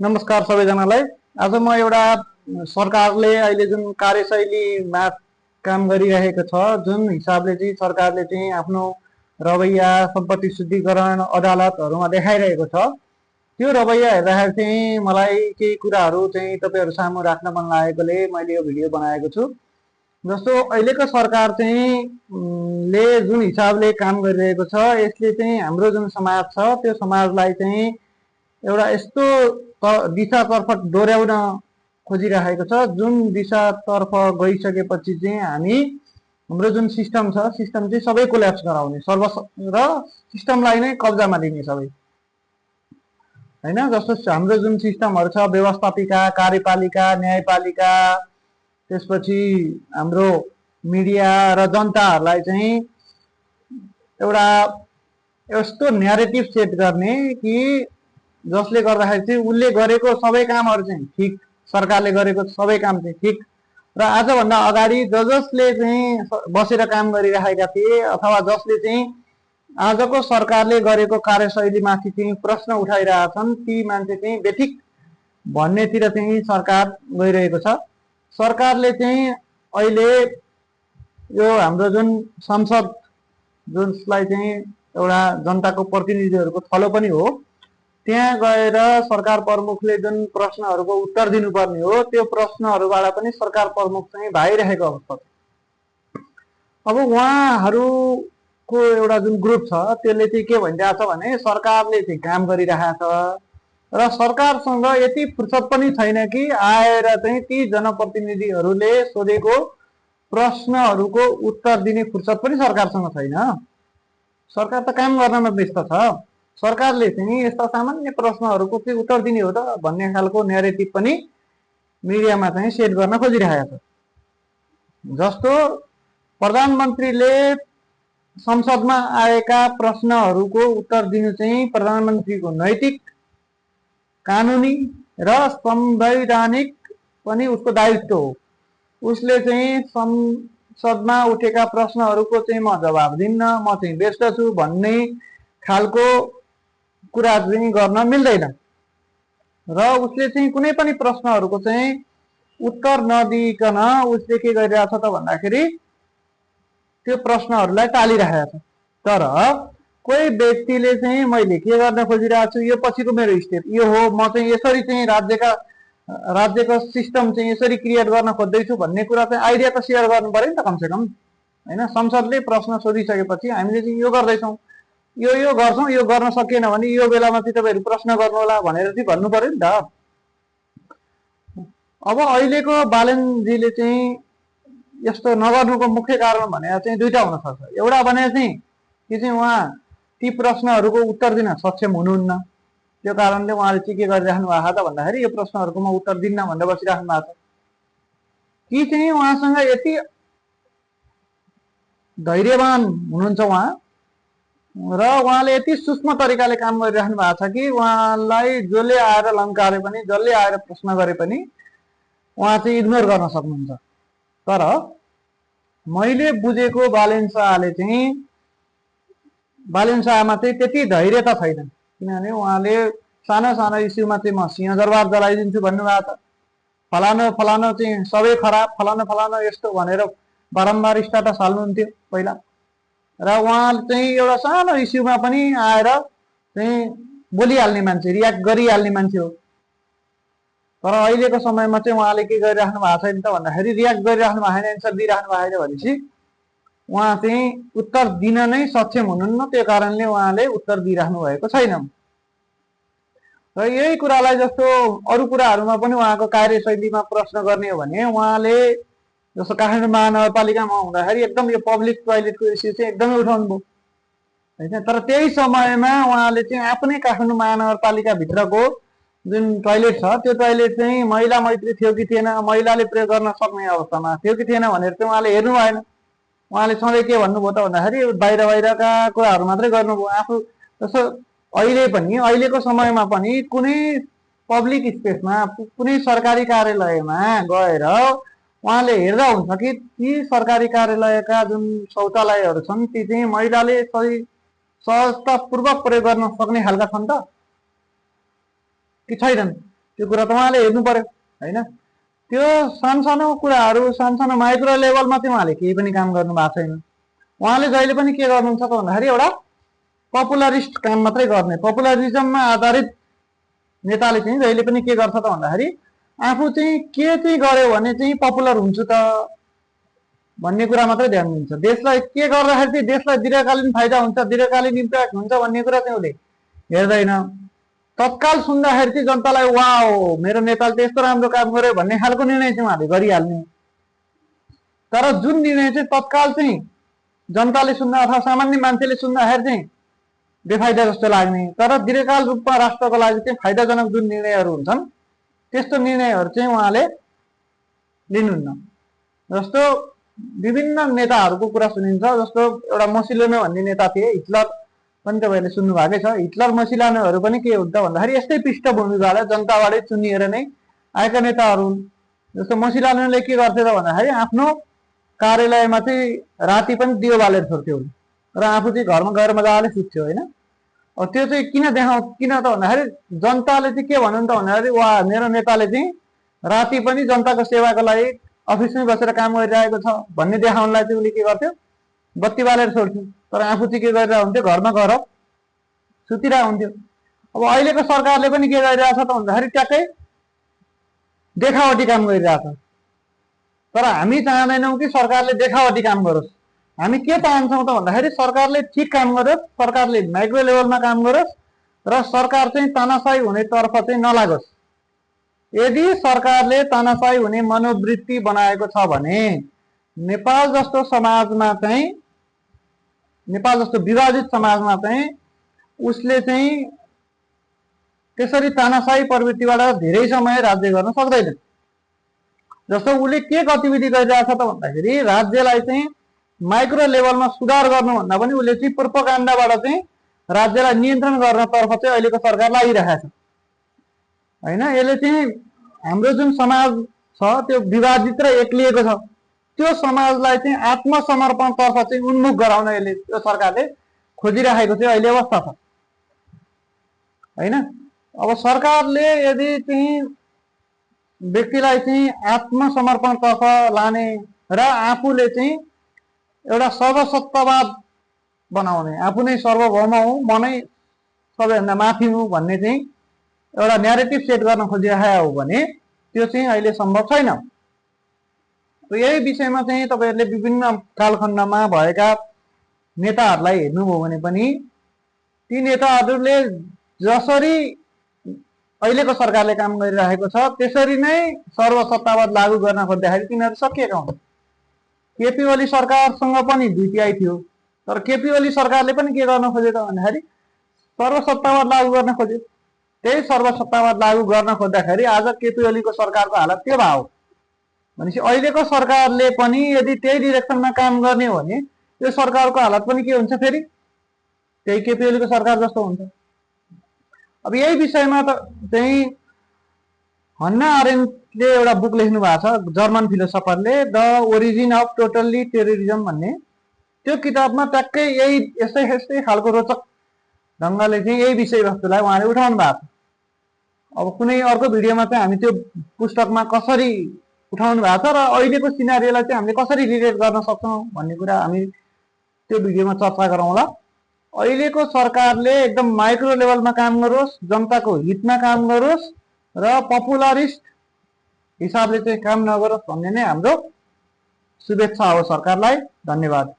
नमस्कार सबैजनालाई। आज म एउटा सरकारले अहिले जुन कार्यशैलीमा काम गरिरहेको छ, जुन हिसाबले चाहिँ सरकारले चाहिँ आफ्नो रवैया सम्पत्ति शुद्धिकरण अदालतहरूमा देखाइरहेको छ, त्यो रवैया हेर्दाखेरि चाहिँ मलाई केही कुराहरू चाहिँ तपाईँहरू सामु राख्न मन लागेकोले मैले यो भिडियो बनाएको छु। जस्तो अहिलेको सरकार चाहिँ ले जुन हिसाबले काम गरिरहेको छ, यसले चाहिँ हाम्रो जुन समाज छ त्यो समाजलाई चाहिँ एउटा यस्तो दिशातर्फ डोर्याउन खोजिरहेको छ, जुन दिशातर्फ गइसकेपछि चाहिँ हाम्रो जुन सिस्टम छ, सिस्टम चाहिँ सबै कोल्याप्स गराउने र सिस्टमलाई नै कब्जामा लिने सबै हैन। जस्तो हाम्रो जुन सिस्टमहरू छ, व्यवस्थापिका, कार्यपालिका, न्यायपालिका, त्यसपछि हाम्रो मिडिया र जनताहरूलाई चाहिँ एउटा यस्तो न्यारेटिभ सेट गर्ने कि जसले गर्दाखेरि चाहिँ उसले गरेको सबै कामहरू चाहिँ ठिक, सरकारले गरेको सबै काम चाहिँ ठिक, र आजभन्दा अगाडि जसले चाहिँ बसेर काम गरिरहेका थिए अथवा जसले चाहिँ आजको सरकारले गरेको कार्यशैलीमाथि चाहिँ प्रश्न उठाइरहेछन्, ती मान्छे चाहिँ बेठिक भन्नेतिर चाहिँ सरकार गइरहेको छ। सरकारले चाहिँ अहिले यो हाम्रो जुन संसद, जसलाई चाहिँ एउटा जनताको प्रतिनिधिहरूको थलो पनि हो, त्यहाँ गएर सरकार प्रमुखले जुन प्रश्नहरूको उत्तर दिनुपर्ने हो, त्यो प्रश्नहरूबाट पनि सरकार प्रमुख चाहिँ भागिरहेको अवस्था छ। अब उहाँहरूको एउटा जुन ग्रुप छ, त्यसले चाहिँ के भनिरहेछ भने सरकारले चाहिँ काम गरिरहेको छ र सरकारसँग यति फुर्सद पनि छैन कि आएर चाहिँ ती जनप्रतिनिधिहरूले सोधेको प्रश्नहरूको उत्तर दिने फुर्सद पनि सरकारसँग छैन। सरकार त काम गर्नमा व्यस्त छ। सरकारले चाहिँ यस्ता सामान्य प्रश्नहरूको के उत्तर दिने हो त भन्ने खालको न्यारेटिभ पनि मिडियामा चाहिँ सेट गर्न खोजिरहेको छ। जस्तो प्रधानमन्त्रीले संसदमा आएका प्रश्नहरूको उत्तर दिनु चाहिँ प्रधानमन्त्रीको नैतिक, कानुनी र संवैधानिक पनि उसको दायित्व हो। उसले चाहिँ संसदमा उठेका प्रश्नहरूको चाहिँ म जवाब दिन्न, म चाहिँ व्यस्त छु भन्ने खालको कुरा चाहिँ गर्न मिल्दैन र उसले चाहिँ कुनै पनि प्रश्नहरूको चाहिँ उत्तर नदिइकन उसले के गरिरहेछ त भन्दाखेरि त्यो प्रश्नहरूलाई टालिरहेको छ। तर कोही व्यक्तिले चाहिँ मैले के गर्न खोजिरहेको छु, यो पछिको मेरो स्टेप यो हो, म चाहिँ यसरी चाहिँ राज्यको सिस्टम चाहिँ यसरी क्रिएट गर्न खोज्दैछु भन्ने कुरा चाहिँ आइडिया त सेयर गर्नु पर्यो नि त कमसेकम, हैन। संसदले प्रश्न सोधिसकेपछि हामीले चाहिँ यो गर्दैछौँ, यो गर्छौँ, यो गर्न सकिएन भने यो बेलामा चाहिँ तपाईँहरू प्रश्न गर्नु होला भनेर चाहिँ भन्नु पर्यो नि त। अब अहिलेको बालनजीले चाहिँ यस्तो नगर्नुको मुख्य कारण भनेर चाहिँ दुईटा हुन सक्छ। एउटा भने चाहिँ कि चाहिँ उहाँ ती प्रश्नहरूको उत्तर दिन सक्षम हुनुहुन्न, त्यो कारणले उहाँले चाहिँ के गरिराख्नु भएको त भन्दाखेरि यो प्रश्नहरूको म उत्तर दिन्न भनेर बसिराख्नु भएको छ। कि चाहिँ उहाँसँग यति धैर्यवान हुनुहुन्छ उहाँ र उहाँले यति सूक्ष्म तरिकाले काम गरिराख्नु भएको छ कि उहाँलाई जसले आएर लम्काए पनि, जसले आएर प्रश्न गरे पनि उहाँ चाहिँ इग्नोर गर्न सक्नुहुन्छ। तर मैले बुझेको बालेन शाहमा चाहिँ त्यति धैर्यता छैन, किनभने उहाँले सानो सानो इस्युमा चाहिँ म सिंहदरबार जलाइदिन्छु भन्नुभएको छ, फलानो चाहिँ सबै खराब, फलानो यस्तो भनेर बारम्बार स्ट्याटस हाल्नुहुन्थ्यो पहिला, र उहाँ चाहिँ एउटा सानो इस्युमा पनि आएर चाहिँ बोलिहाल्ने मान्छे, रियाक्ट गरिहाल्ने मान्छे हो। तर अहिलेको समयमा चाहिँ उहाँले के गरिराख्नु भएको छैन त भन्दाखेरि रियाक्ट गरिराख्नु भएको छैन, एन्सर दिइराख्नु भएको छैन भनेपछि उहाँ चाहिँ उत्तर दिन नै सक्षम हुनुहुन्न, त्यो कारणले उहाँले उत्तर दिइराख्नु भएको छैन। र यही कुरालाई जस्तो अरू कुराहरूमा पनि उहाँको कार्यशैलीमा प्रश्न गर्ने हो भने उहाँले जस्तो काठमाडौँ महानगरपालिकामा हुँदाखेरि एकदम यो पब्लिक टोयलेटको इस्यु चाहिँ एकदमै उठाउनु भयो, हैन। तर त्यही समयमा उहाँले चाहिँ आफ्नै काठमाडौँ महानगरपालिकाभित्रको जुन टोयलेट छ त्यो टोयलेट चाहिँ महिला मैत्री थियो कि थिएन, महिलाले प्रयोग गर्न सक्ने अवस्थामा थियो कि थिएन भनेर चाहिँ उहाँले हेर्नु भएन। उहाँले सधैँ के भन्नुभयो त भन्दाखेरि बाहिरका कुराहरू मात्रै गर्नुभयो। आफू जस्तो अहिले पनि, अहिलेको समयमा पनि कुनै पब्लिक स्पेसमा, कुनै सरकारी कार्यालयमा गएर उहाँले हेर्दा हुन्छ कि ती सरकारी कार्यालयका जुन शौचालयहरू छन् ती चाहिँ महिलाले सहजतापूर्वक प्रयोग गर्न सक्ने खालका छन् त कि छैनन्। त्यो कुरा त उहाँले हेर्नु पर्यो होइन। त्यो सानसानो कुराहरू सानसानो माइक्रो लेभलमा चाहिँ उहाँले केही पनि काम गर्नु भएको छैन। उहाँले जहिले पनि के गर्नुहुन्छ त भन्दाखेरि एउटा पपुलरिस्ट काम मात्रै गर्ने, पपुलरिजममा आधारित नेताले चाहिँ जहिले पनि के गर्छ त भन्दाखेरि आफू चाहिँ के चाहिँ गर्यो भने चाहिँ पपुलर हुन्छु त भन्ने कुरा मात्रै ध्यान दिन्छ। देशलाई के गर्दाखेरि चाहिँ देशलाई दीर्घकालीन फाइदा हुन्छ, दीर्घकालीन इम्प्याक्ट हुन्छ भन्ने कुरा चाहिँ उसले हेर्दैन। तत्काल सुन्दाखेरि चाहिँ जनतालाई वाओ मेरो नेताले त यस्तो राम्रो काम गर्यो भन्ने खालको निर्णय चाहिँ उहाँले गरिहाल्ने। तर जुन निर्णय चाहिँ तत्काल चाहिँ जनताले सुन्दा अथवा सामान्य मान्छेले सुन्दाखेरि चाहिँ बेफाइदा जस्तो लाग्ने, तर दीर्घकाल रूपमा राष्ट्रको लागि चाहिँ फाइदाजनक जुन निर्णयहरू हुन्छन् त्यस्तो निर्णयहरू चाहिँ उहाँले लिनुहुन्न। जस्तो विभिन्न नेताहरूको कुरा सुनिन्छ, जस्तो एउटा मसिलोनो भन्ने नेता थिए, हिटलर पनि तपाईँहरूले सुन्नु भएकै छ। हिटलर मसिलानोहरू पनि के हुन्छ भन्दाखेरि यस्तै पृष्ठभूमिबाट जनताबाटै चुनिएर नै आएका नेताहरू हुन्। जस्तो मसिलानोले के गर्थे त भन्दाखेरि आफ्नो कार्यालयमा चाहिँ राति पनि दियो बालेर छोड्थ्यो र आफू चाहिँ घरमा गएर मजाले सुत्थ्यो होइन। त्यो चाहिँ किन त भन्दाखेरि जनताले चाहिँ के भन्नु त भन्दाखेरि वा मेरो नेताले चाहिँ राति पनि जनताको सेवाको लागि अफिसमै बसेर काम गरिरहेको छ भन्ने देखाउनलाई चाहिँ उसले के गर्थ्यो बत्ती बालेर छोड्थ्यो। तर आफू चाहिँ के गरिरहेको हुन्थ्यो घरमा गएर सुतिरहेको हुन्थ्यो। अब अहिलेको सरकारले पनि के गरिरहेछ त भन्दाखेरि ट्याक्कै देखावटी काम गरिरहेछ। तर हामी चाहँदैनौँ कि सरकारले देखावटी काम गरोस्। हामी के चाहन्छौँ त भन्दाखेरि सरकारले ठिक काम गरोस्, सरकारले माइक्रो लेभलमा काम गरोस् र सरकार चाहिँ तानाशाही हुनेतर्फ चाहिँ नलागोस्। यदि सरकारले तानाशाही हुने मनोवृत्ति बनाएको छ भने नेपाल जस्तो समाजमा चाहिँ, नेपाल जस्तो विभाजित समाजमा चाहिँ उसले चाहिँ त्यसरी तानाशाही प्रवृत्तिबाट धेरै समय राज्य गर्न सक्दैन। जस्तो उसले के गतिविधि गरिरहेछ त भन्दाखेरि राज्यलाई चाहिँ माइक्रो लेभलमा सुधार गर्नुभन्दा पनि उसले चाहिँ प्रोपोगन्डाबाट चाहिँ राज्यलाई नियन्त्रण गर्नतर्फ चाहिँ अहिलेको सरकार लागिरहेको छ होइन। यसले चाहिँ हाम्रो जुन समाज छ त्यो विभाजित र एक्लिएको छ, त्यो समाजलाई चाहिँ आत्मसमर्पणतर्फ चाहिँ उन्मुख गराउन यसले त्यो सरकारले खोजिरहेको चाहिँ अहिले अवस्था छ होइन। अब सरकारले यदि चाहिँ व्यक्तिलाई चाहिँ आत्मसमर्पणतर्फ लाने र आफूले चाहिँ एउटा सर्वसत्तावाद बनाउने, आफू नै सर्वभौम हुँ म नै सबैभन्दा माथि हुँ भन्ने चाहिँ एउटा न्यारेटिभ सेट गर्न खोजिरहेको हो भने त्यो चाहिँ अहिले सम्भव छैन। यही विषयमा चाहिँ तपाईँहरूले विभिन्न कालखण्डमा भएका नेताहरूलाई हेर्नुभयो भने पनि ती नेताहरूले जसरी अहिलेको सरकारले काम गरिरहेको छ त्यसरी नै सर्वसत्तावाद लागू गर्न खोज्दाखेरि तिनीहरू सकिएका हुन्। केपी ओली सरकारसँग पनि दुईटियाइ थियो, तर केपी ओली सरकारले पनि के गर्न खोज्यो त भन्दाखेरि सर्वसत्तावाद लागू गर्न खोज्यो। त्यही सर्वसत्तावाद लागू गर्न खोज्दाखेरि आज केपी ओलीको सरकारको हालत के भयो भनेपछि अहिलेको सरकारले पनि यदि त्यही डिरेक्सनमा काम गर्ने हो भने यो सरकारको हालत पनि के हुन्छ, फेरि त्यही केपी ओलीको सरकार जस्तो हुन्छ। अब यही विषयमा त चाहिँ हन्ना आरेन्टले एउटा बुक लेख्नु भएको छ, जर्मन फिलोसफरले, the origin of totally terrorism भन्ने। त्यो किताबमा ट्याक्कै यही यस्तै खालको रोचक ढङ्गले चाहिँ यही विषयवस्तुलाई उहाँले उठाउनु भएको छ। अब कुनै अर्को भिडियोमा चाहिँ हामी त्यो पुस्तकमा कसरी उठाउनु भएको छ र अहिलेको सिनारीलाई चाहिँ हामीले कसरी रिलेट गर्न सक्छौँ भन्ने कुरा हामी त्यो भिडियोमा चर्चा गरौँला। अहिलेको सरकारले एकदम माइक्रो लेभलमा काम गरोस्, जनताको हितमा काम गरोस् र पपुलरिस्ट हिसाबले चाहिँ काम नगरोस् भन्ने नै हाम्रो शुभेच्छा हो सरकारलाई। धन्यवाद।